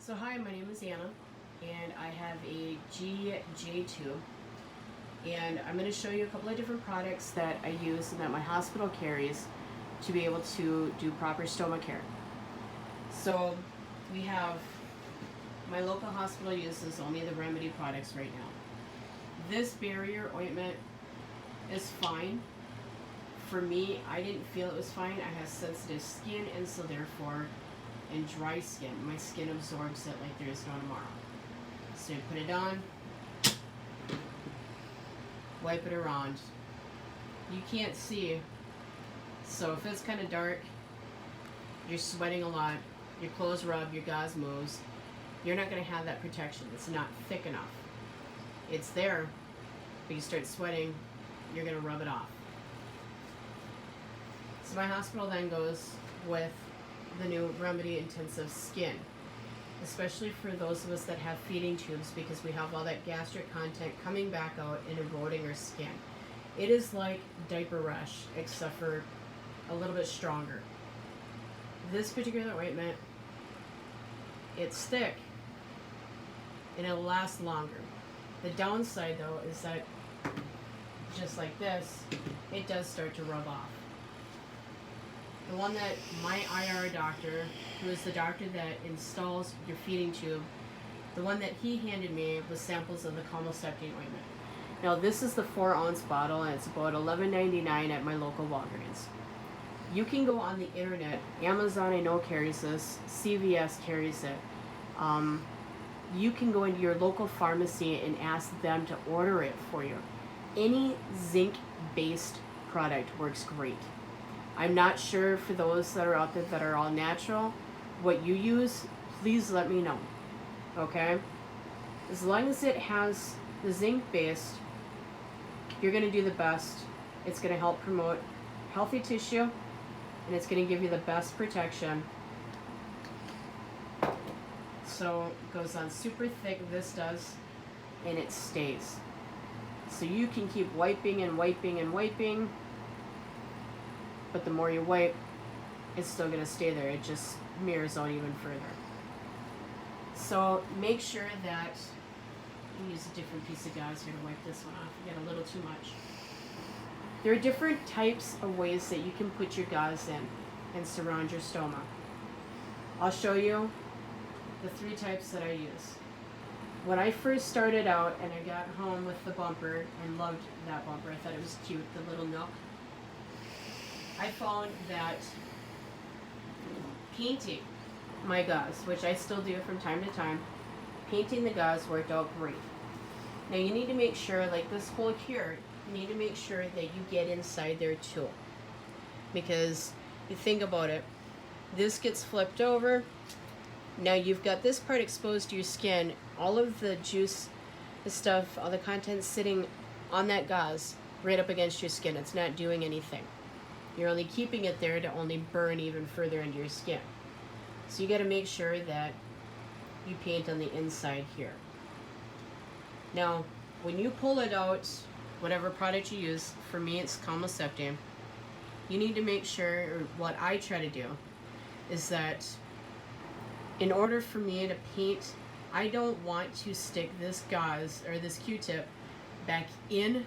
So hi, my name is Anna, and I have a GJ tube, and I'm going to show you a couple of different products that I use and that my hospital carries to be able to do proper stoma care. So we have, my local hospital uses only the Remedy products right now. This barrier ointment is fine. For me, I didn't feel it was fine. I have sensitive skin, and so therefore, and dry skin, my skin absorbs it like there is no tomorrow. So you put it on, wipe it around. You can't see, so if it's kind of dark, you're sweating a lot, your clothes rub, your gauze moves, you're not going to have that protection. It's not thick enough. It's there, but you start sweating, you're going to rub it off. So my hospital then goes with the new Remedy Intensive Skin, especially for those of us that have feeding tubes, because we have all that gastric content coming back out and eroding our skin. It is like diaper rash, except for a little bit stronger. This particular ointment, it's thick and it'll last longer. The downside though is that just like this, it does start to rub off. The one that my IR doctor, who is the doctor that installs your feeding tube, the one that he handed me was samples of the calmoseptine ointment. Now this is the 4-ounce bottle, and it's about $11.99 at my local Walgreens. You can go on the internet. Amazon I know carries this. CVS carries it. You can go into your local pharmacy and ask them to order it for you. Any zinc-based product works great. I'm not sure for those that are out there that are all natural, what you use, please let me know, okay? As long as it has the zinc based, you're gonna do the best. It's gonna help promote healthy tissue, and it's gonna give you the best protection. So it goes on super thick, this does, and it stays. So you can keep wiping and wiping and wiping, but the more you wipe, it's still going to stay there. It just mirrors out even further. So make sure that you use a different piece of gauze here to wipe this one off. You get a little too much. There are different types of ways that you can put your gauze in and surround your stoma. I'll show you the 3 types that I use. When I first started out and I got home with the bumper and loved that bumper, I thought it was cute, the little nook. I found that painting my gauze, which I still do from time to time, painting the gauze worked out great. Now you need to make sure, like this hole here, you need to make sure that you get inside there too. Because you think about it, this gets flipped over, now you've got this part exposed to your skin, all of the juice, the stuff, all the contents sitting on that gauze right up against your skin. It's not doing anything. You're only keeping it there to only burn even further into your skin. So you got to make sure that you paint on the inside here. Now, when you pull it out, whatever product you use, for me it's calmoseptine, you need to make sure, or what I try to do, is that in order for me to paint, I don't want to stick this gauze or this Q-tip back in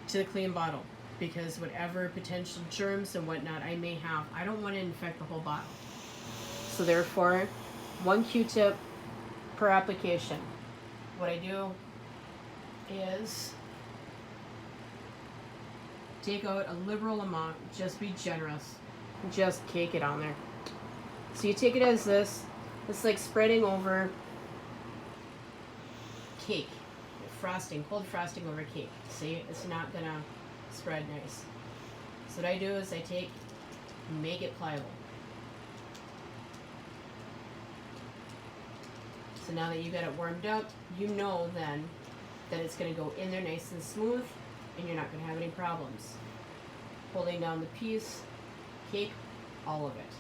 to the clean bottle, because whatever potential germs and whatnot I may have, I don't want to infect the whole bottle. So therefore, 1 Q-tip per application. What I do is take out a liberal amount, just be generous, just cake it on there. So you take it as this, it's like spreading over cake, frosting, cold frosting over cake. See, it's not gonna spread nice. So what I do is I make it pliable. So now that you got it warmed up, you know then that it's going to go in there nice and smooth, and you're not going to have any problems. Holding down the piece, cake all of it.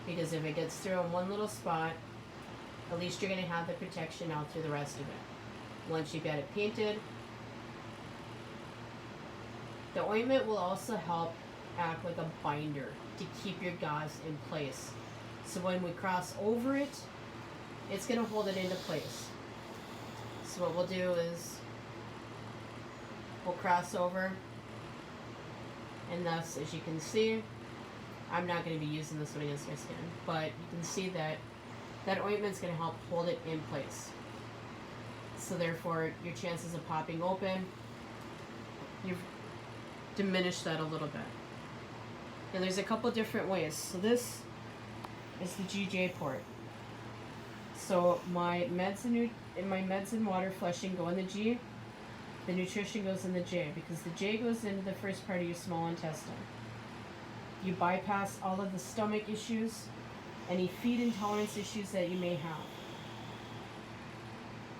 Because if it gets through in one little spot, at least you're going to have the protection out through the rest of it. Once you've got it painted, the ointment will also help act like a binder to keep your gauze in place. So when we cross over it, it's going to hold it into place. So what we'll do is we'll cross over, and thus, as you can see, I'm not going to be using this one against my skin, but you can see that that ointment's going to help hold it in place. So therefore, your chances of popping open, you've diminished that a little bit. And there's a couple different ways. So this is the GJ port. So my meds and water flushing go in the G. The nutrition goes in the J, because the J goes into the first part of your small intestine. You bypass all of the stomach issues, any feed intolerance issues that you may have.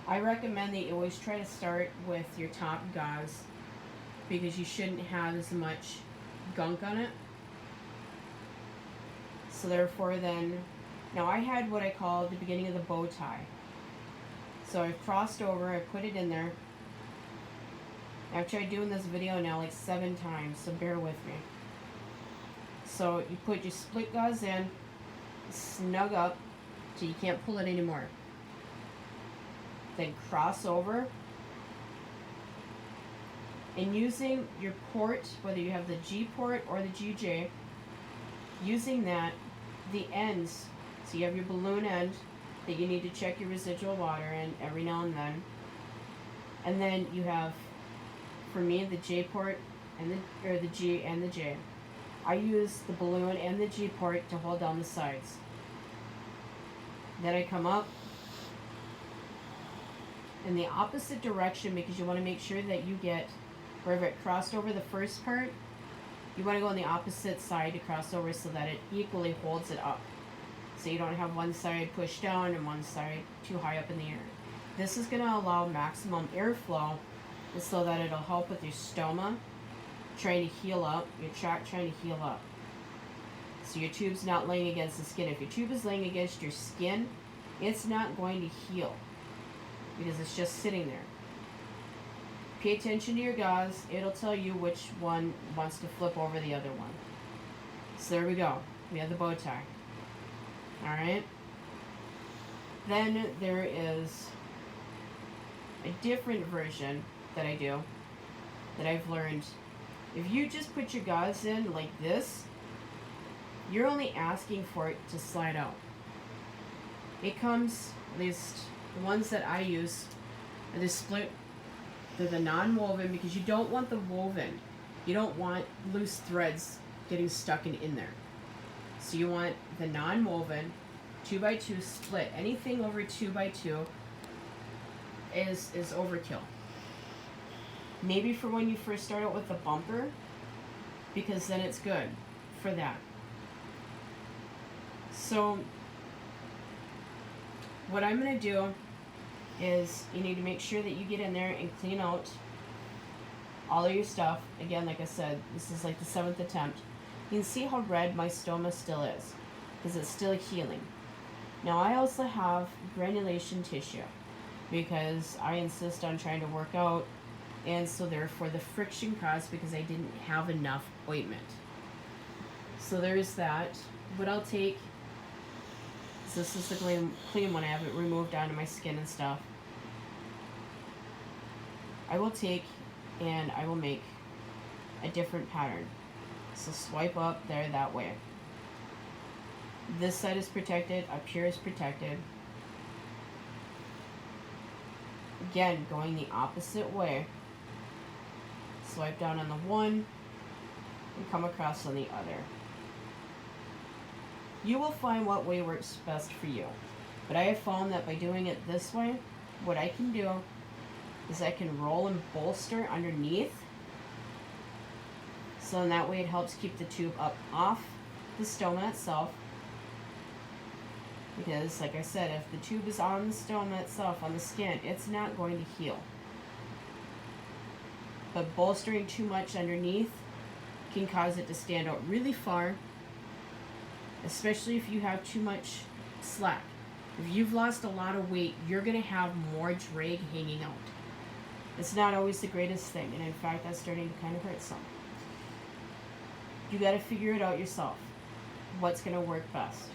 I recommend that you always try to start with your top gauze, because you shouldn't have as much gunk on it. So therefore then, now I had what I call the beginning of the bow tie. So I've crossed over, I put it in there. I've tried doing this video now like 7 times, so bear with me. So you put your split gauze in, snug up, so you can't pull it anymore. Then cross over. And using your port, whether you have the G port or the GJ, using that, the ends, so you have your balloon end that you need to check your residual water in every now and then. And then you have, for me, the J port and the G and the J. I use the balloon and the G port to hold down the sides. Then I come up in the opposite direction, because you want to make sure that you get, wherever it crossed over the first part, you want to go on the opposite side to cross over so that it equally holds it up. So you don't have one side pushed down and one side too high up in the air. This is going to allow maximum airflow, so that it'll help with your stoma trying to heal up, your tract trying to heal up. So your tube's not laying against the skin. If your tube is laying against your skin, it's not going to heal, because it's just sitting there. Pay attention to your gauze. It'll tell you which one wants to flip over the other one. So there we go. We have the bow tie. Alright? Then there is a different version that I do, that I've learned. If you just put your gauze in like this, you're only asking for it to slide out. It comes, at least the ones that I use, are the split. They're the non-woven, because you don't want the woven. You don't want loose threads getting stuck in there. So you want the non-woven 2x2 split. Anything over 2x2 is overkill. Maybe for when you first start out with the bumper, because then it's good for that. So what I'm going to do is, you need to make sure that you get in there and clean out all of your stuff. Again, like I said, this is like the 7th attempt. You can see how red my stoma still is, because it's still healing. Now I also have granulation tissue, because I insist on trying to work out, and so therefore the friction caused because I didn't have enough ointment. So there's that. What I'll take, this is the clean one, I have it removed onto my skin and stuff. I will take and I will make a different pattern. So swipe up there that way. This side is protected, up here is protected. Again, going the opposite way. Swipe down on the one and come across on the other. You will find what way works best for you. But I have found that by doing it this way, what I can do is I can roll and bolster underneath. So in that way it helps keep the tube up off the stoma itself. Because, like I said, if the tube is on the stoma itself, on the skin, it's not going to heal. But bolstering too much underneath can cause it to stand out really far, especially if you have too much slack. If you've lost a lot of weight, you're going to have more drag hanging out. It's not always the greatest thing, and in fact, that's starting to kind of hurt some. You got to figure it out yourself. What's going to work best.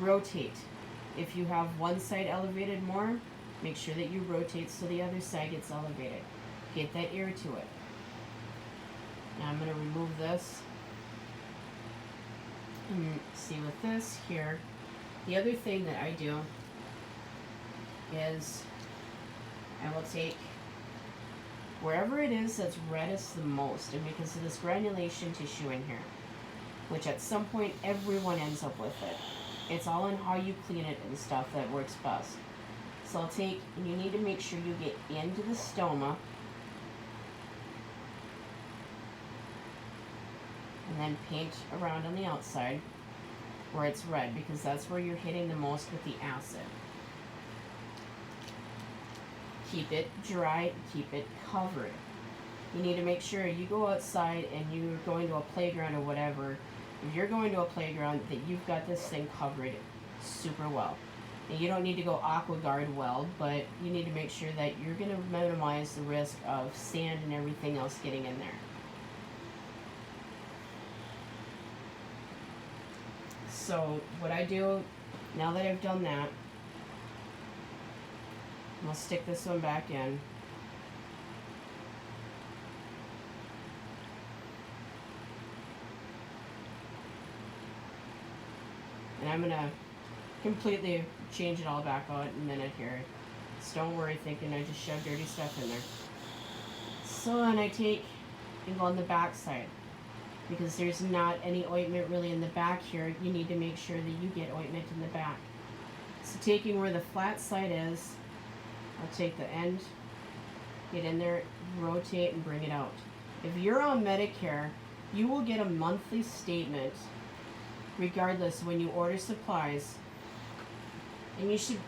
rotate. If you have one side elevated more, make sure that you rotate so the other side gets elevated. Get that air to it. Now I'm going to remove this. And see with this here, the other thing that I do is I will take wherever it is that's reddest the most, and because of this granulation tissue in here, which at some point everyone ends up with it. It's all in how you clean it and stuff that works best. So I'll take, and you need to make sure you get into the stoma, and then paint around on the outside where it's red, because that's where you're hitting the most with the acid. Keep it dry, keep it covered. You need to make sure you go outside and you're going to a playground or whatever. If you're going to a playground, that you've got this thing covered super well. And you don't need to go AquaGuard well, but you need to make sure that you're going to minimize the risk of sand and everything else getting in there. So what I do, now that I've done that, I'll stick this one back in. And I'm going to completely change it all back out in a minute here. So don't worry thinking I just shoved dirty stuff in there. So then I take and go on the back side. Because there's not any ointment really in the back here, you need to make sure that you get ointment in the back. So taking where the flat side is, I'll take the end, get in there, rotate, and bring it out. If you're on Medicare, you will get a monthly statement regardless when you order supplies, and you should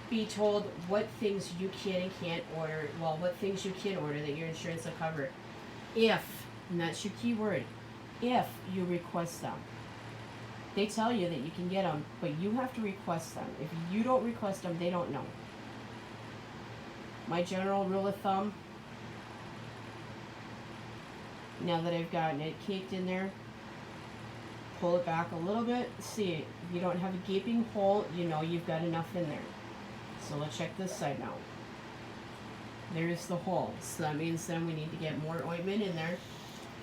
be told what things you can and can't order, well, what things you can order that your insurance will cover. If, and that's your key word, if you request them. They tell you that you can get them, but you have to request them. If you don't request them, they don't know. My general rule of thumb, now that I've gotten it caked in there, pull it back a little bit. See, if you don't have a gaping hole, you know you've got enough in there. So let's check this side now. There's the hole. So that means then we need to get more ointment in there,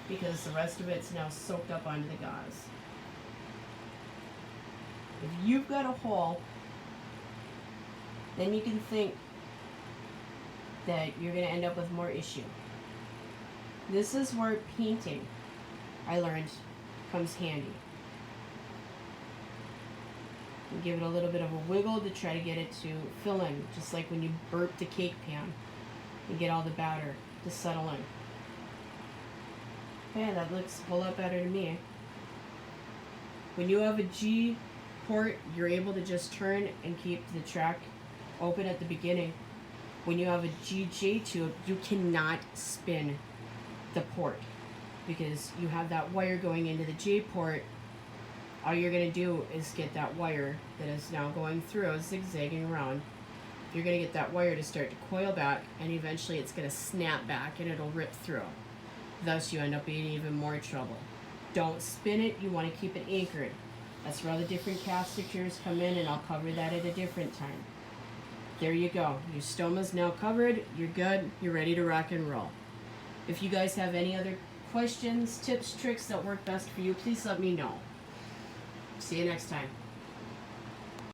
because the rest of it's now soaked up onto the gauze. If you've got a hole, then you can think that you're going to end up with more issue. This is where painting, I learned, comes handy. You give it a little bit of a wiggle to try to get it to fill in, just like when you burp the cake pan. You get all the batter to settle in. Okay, that looks a whole lot better to me. When you have a G port, you're able to just turn and keep the track open at the beginning. When you have a GJ tube, you cannot spin the port because you have that wire going into the J port. All you're going to do is get that wire that is now going through, zigzagging around. You're going to get that wire to start to coil back, and eventually it's going to snap back and it'll rip through. Thus, you end up being even more trouble. Don't spin it. You want to keep it anchored. That's where all the different casters come in, and I'll cover that at a different time. There you go. Your stoma's now covered. You're good. You're ready to rock and roll. If you guys have any other questions, tips, tricks that work best for you, please let me know. See you next time.